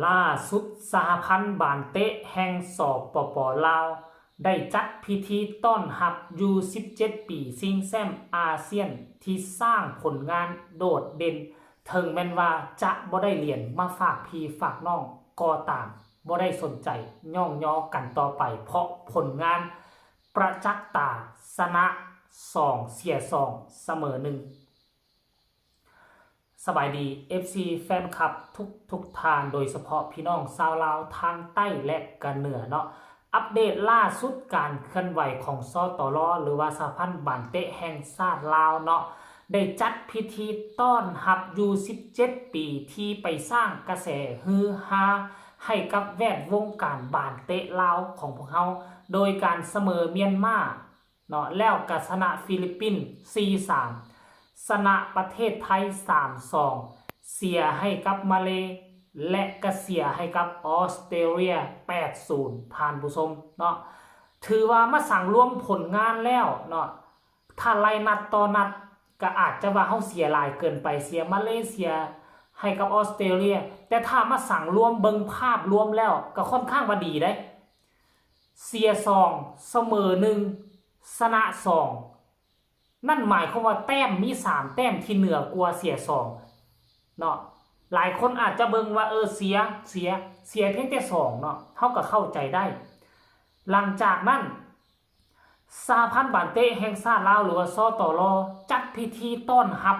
ล่าสุดสหพันธ์บานเตะแห่งสปป.ลาวได้จัดพิธีต้อนรับยู17ปีชิงแชมป์อาเซียนที่สร้างผลงานโดดเด่นถึงแม้นว่าจะบ่ได้เหรียญมาฝากพี่ฝากน้องก็ตามบ่ได้สนใจย่องย่อกันต่อไปเพราะผลงานประจักษ์ตาชนะ2เสีย2เสมอ1สบายดี FC แฟนคลับทุกทางโดยเฉพาะพี่น้องชาวลาวทางใต้และกันเหนือเนาะอัปเดตล่าสุดการเคลื่อนไหวของสตรหรือว่าสหพันธ์บานเตะแห่งชาติลาวเนาะได้จัดพิธีต้อนรับยู17ปีที่ไปสร้างกระแสฮือฮาให้กับแวดวงการบานเตะลาวของพวกเขาโดยการเสมอเมียนมาเนาะแล้วก็ชนะฟิลิปปินส์ 4-3ชนะประเทศไทย 3-2 เสียให้กับมาเลและก็เสียให้กับออสเตรเลีย 8-0 ท่านผู้ชมเนาะถือว่ามาสั่งรวมผลงานแล้วเนาะถ้าไล่นัดต่อนัดก็อาจจะว่าเขาเสียหลายเกินไปเสียมาเลเซียให้กับออสเตรเลียแต่ถ้ามาสั่งรวมเบิ่งภาพรวมแล้วก็ค่อนข้างว่าดีได้เสีย2เสมอ1ชนะ2นั่นหมายความว่าแต้มมี3แต้มที่เหนือกว่าเสีย2เนาะหลายคนอาจจะเบิ่งว่าเสียเพียงแต่2เนาะเท่ากับเข้าใจได้หลังจากนั้นสหพันธ์บานเตะแห่งชาติลาวหรือว่าสตรจัดพิธีต้อนรับ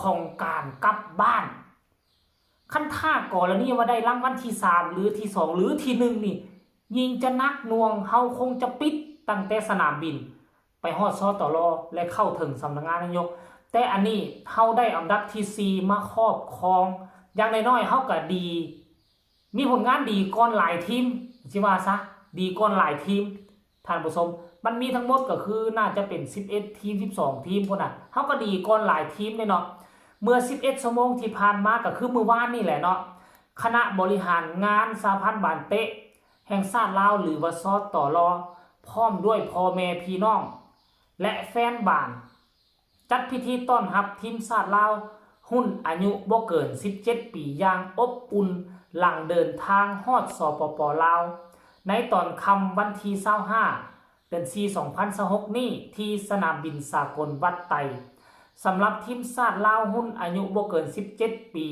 ของการกลับบ้านขั้นท่ากรณีว่าได้รางวัลที่3หรือที่2หรือที่1นี่ยิงจะนักหน่วงเฮาคงจะปิดตั้งแต่สนามบินไปฮอดสตรและเข้าถึงสำนักงานนายกแต่อันนี้เฮาได้อันดับที่4มาครอบครองอย่างน้อยๆเฮาก็ดีมีผลงานดีก่อนหลายทีมสิว่าซะดีก่อนหลายทีมท่านผู้ชมมันมีทั้งหมดก็คือน่าจะเป็น11ทีม12ทีมพุ่นน่ะเฮาก็ดีก่อนหลายทีมเลยเนาะเมื่อ11ชั่วโมงที่ผ่านมาก็คือมื้อวานนี่แหละเนาะคณะบริหารงานสหพันธ์บานเตะแห่งชาติลาวหรือว่าสตรพร้อมด้วยพ่อแม่พี่น้องและแฟนบ้านจัดพิธีต้อนรับทีมชาติลาวรุ่นอายุบ่เกิน17ปีอย่างอบอุ่นหลังเดินทางฮอดสปป.ลาวในตอนค่ำวันที่25เดือน4 2026นี้ที่สนามบินสากลวัดไตสำหรับทีมชาติลาวรุ่นอายุบ่เกิน17ปี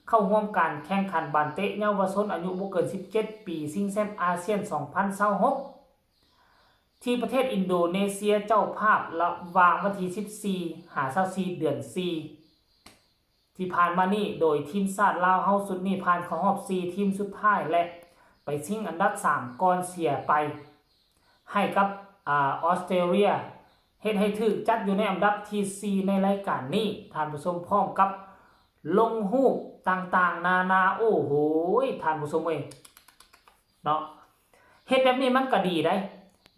เข้าร่วมการแข่งขันบานเตะเยาวชนอายุบ่เกิน17ปีชิงแชมป์อาเซียน2026ที่ประเทศอินโดนีเซียเจ้าภาพระหว่างวันที่14 24 เดือน4ที่ผ่านมานี่โดยทีมชาติลาวเฮาสุดนี่ผ่านเข้ารอบ4ทีมสุดท้ายและไปชิงอันดับ3ก่อนเสียไปให้กับออสเตรเลียเฮ็ดให้ถึกจัดอยู่ในอันดับที่4ในรายการนี้ท่านผู้ชมพร้อมกับลงรูปต่างๆนานาโอ้โหท่านผู้ชมเอ้ยเนาะเฮ็ดแบบนี้มันก็ดีได้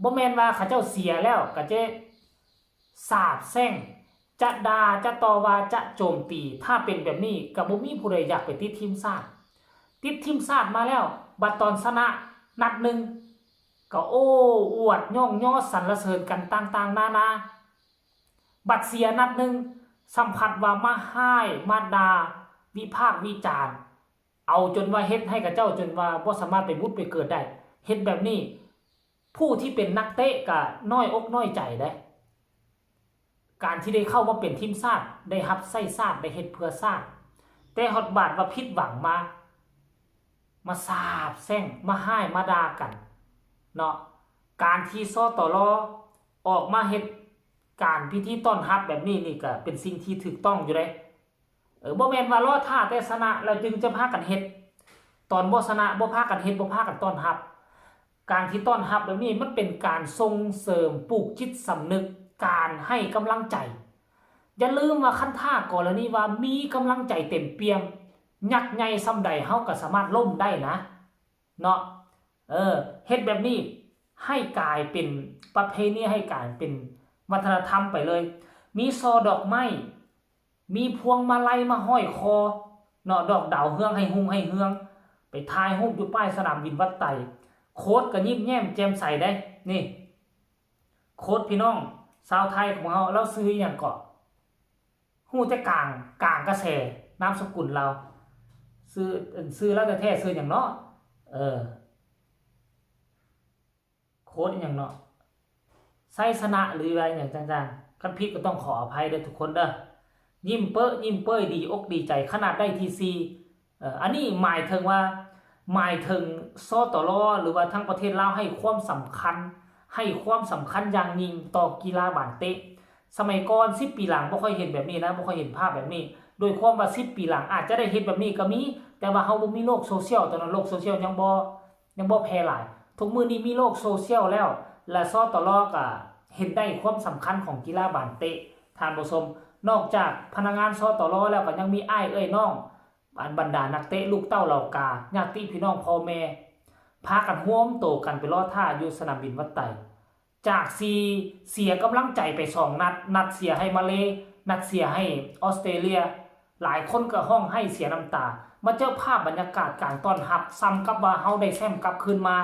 บ่แม่นว่าเขาเจ้าเสียแล้วก็จะสาบแช่งจะด่าจะต่อว่าจะโจมตีถ้าเป็นแบบนี้ก็บ่มีผู้ใดอยากไปติดทีมชาติมาแล้วบัดตอนชนะนัดหนึ่งก็โอ้อวดย่องย่อสรรเสริญกันต่างๆนานาบัดเสียนัดหนึ่งสัมผัสว่ามาห้ายมาด่าวิพากษ์วิจารณ์เอาจนว่าเฮ็ดให้กับเจ้าจนว่าบ่สามารถไปบุดไปเกิดได้เฮ็ดแบบนี้ผู้ที่เป็นนักเตะก็น้อยอกน้อยใจได้การที่ได้เข้ามาเป็นทีมชาติได้รับใช้ชาติได้เฮ็ดเพื่อชาติแต่ฮอดบาดว่าผิดหวังมาสาบแช่งมาห้ายมาด่ากันเนาะการที่สตรออกมาเฮ็ดการพิธีต้อนรับแบบนี้นี่ก็เป็นสิ่งที่ถูกต้องอยู่ได้บ่แม่นว่ารอท่าแต่ชนะแล้วจึงจะพากันเฮ็ดตอนบ่ชนะบ่พากันเฮ็ดบ่พากันต้อนรับการที่ต้อนรับแบบนี้มันเป็นการส่งเสริมปลูกจิตสำนึกการให้กำลังใจอย่าลืมว่าคันท่ากรณีว่ามีกำลังใจเต็มเปี่ยมยักษ์ใหญ่ซำใดเฮาก็สามารถล้มได้นะเนาะเฮ็ดแบบนี้ให้กลายเป็นประเพณีให้กลายเป็นวัฒนธรรมไปเลยมีซอดอกไม้มีพวงมาลัยมาห้อยคอเนาะดอกดาวเฮืองให้ฮุงให้เฮืองไปถ่ายรูปอยู่ป้ายสนามบินวัดไตโค้ดก็ยิ้มแย้มแจ่มใสได้นี่โค้ดพี่น้องชาวไทยของเราเราซื้ออย่างเกาะฮู้แต่กลางกระแสนามสกุลเรา ซื้อแล้วแท้ๆซื้อหยังเนาะโค้ดหยังเนาะไซสนะหรืออะไรอย่างต่างๆคันผิดก็ต้องขออภัยเด้อทุกคนเด้อยิ้มเป้อยิ้มเป้ยดีอกดีใจขนาดได้ทีซีอันนี้หมายถึงว่าหมายถึงสตรหรือว่าทั้งประเทศลาวให้ความสำคัญอย่างยิ่งต่อกีฬาบานเตะสมัยก่อน10 ปีหลังบ่ค่อยเห็นแบบนี้นะบ่ค่อยเห็นภาพแบบนี้โดยความว่า10 ปีหลังอาจจะได้เห็นแบบนี้ก็มีแต่ว่าเฮาบ่มีโลกโซเชียลตอนนั้นโลกโซเชียลยังบ่แพร่หลายทุกมื้อนี้มีโลกโซเชียลแล้วและสตรก็เห็นได้ความสำคัญของกีฬาบานเตะท่านผู้ชมนอกจากพนักงานสตรแล้วก็ยังมีอ้ายเอ้ยน้องบรรดานักเตะลูกเต้าเหล่ากาญาติพี่น้องพ่อแม่พากันร่วมโตกันไปรอท่าอยู่สนามบินวัดไต่จากเสียกำลังใจไป2นัดเสียให้มาเลนัดเสียให้ออสเตรเลียหลายคนก็ห้องให้เสียน้ำตามาเจอภาพบรรยากาศการต้อนรับซ้ำกับว่าเฮาได้แชมป์กลับคืนมา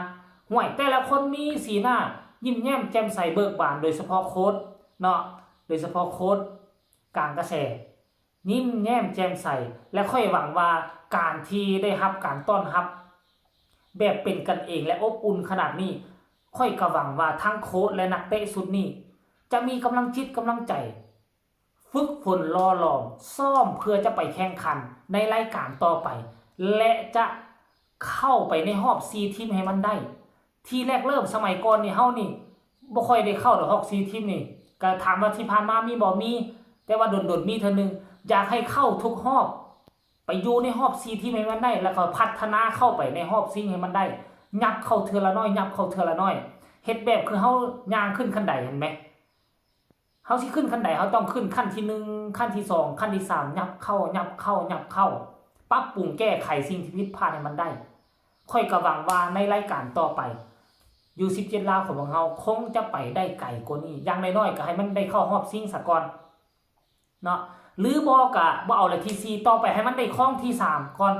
ห่วยแต่ละคนมีสีหน้ายิ้มแย้มแจ่มใสเบิกบานโดยเฉพาะโค้ชเนาะโดยเฉพาะโค้ชกลางกระแสยิ้มแย้มแจ่มใสและค่อยหวังว่าการที่ได้รับการต้อนรับแบบเป็นกันเองและอบอุ่นขนาดนี้ค่อยก็หวังว่าทั้งโค้ชและนักเตะสุดนี้จะมีกำลังจิตกำลังใจฝึกฝนรอหลอมซ้อมเพื่อจะไปแข่งขันในรายการต่อไปและจะเข้าไปในรอบ4 ทีมให้มันได้ทีแรกเริ่มสมัยก่อนนี่เฮานี่บ่ค่อยได้เข้าดอกรอบ4 ทีมนี่ก็ถามว่าที่ผ่านมามีบ่มีแต่ว่าดนๆมีเทื่อนึงอยากให้เข้าทุกรอบไปอยู่ในรอบ4 ทีมให้มันได้แล้วก็พัฒนาเข้าไปในรอบซิงให้มันได้ยับเข้าเทื่อละน้อยยับเข้าเทื่อละน้อยเฮ็ดแบบคือเฮาย่างขึ้นขั้นใดเห็นมั้ยเฮาสิขึ้นขั้นใดเฮาต้องขึ้นขั้นที่1ขั้นที่2ขั้นที่3ยับเข้าปรับปรุงแก้ไขสิ่งที่ผิดพลาดให้มันได้ค่อยก็หวังว่าในรายการต่อไปอยู่17ลาวของเราคงจะไปได้ไกลกว่านี้อย่างน้อยๆก็ให้มันได้เข้ารอบซิงซะก่อนเนาะหรือบ่ก็บ่เอาละที่4ต่อไปให้มันได้ครองที่3ก่อน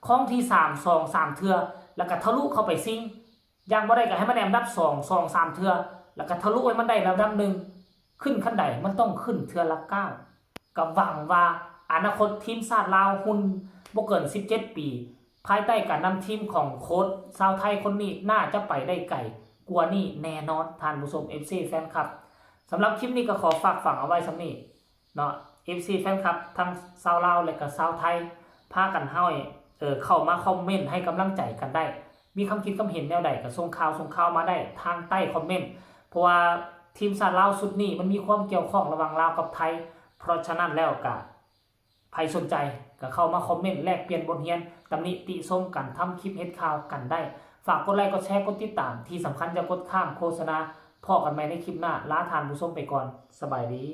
ครองที่3 2 3เทื่อแล้วก็ทะลุเข้าไปซิงอย่างบ่ได้ก็ให้มันได้อันดับ2 2 3เทื่อแล้วก็ทะลุให้มันได้อันดับ1ขึ้นขั้นใดมันต้องขึ้นเทื่อละ9ก็หวังว่าอนาคตทีมชาติลาวหุ่นบ่เกิน17 ปีภายใต้การนำทีมของโค้ชชาวไทยคนนี้น่าจะไปได้ไกลกว่านี้แน่นอนท่านผู้ชม FC แฟนคลับสำหรับคลิปนี้ก็ขอฝากฝังเอาไว้สำนี้เนาะ FC แฟนคลับทั้งชาวลาวและก็ชาวไทยพากันเข้ามาคอมเมนต์ให้กำลังใจกันได้มีความคิดความเห็นแนวใดก็ส่งข่าวมาได้ทางใต้คอมเมนต์เพราะว่าทีมชาติลาวสุดนี้มันมีความเกี่ยวข้องระหว่างลาวกับไทยเพราะฉะนั้นแล้วก็ใครสนใจก็เข้ามาคอมเมนต์แลกเปลี่ยนบทเรียนตำหนิติชมกันทำคลิปเฮ็ดข่าวกันได้ฝากกดไลค์กดแชร์กดติดตามที่สำคัญจะกดข้ามโฆษณาพอกันใหม่ในคลิปหน้าลาทานผู้ชมไปก่อนสบายดี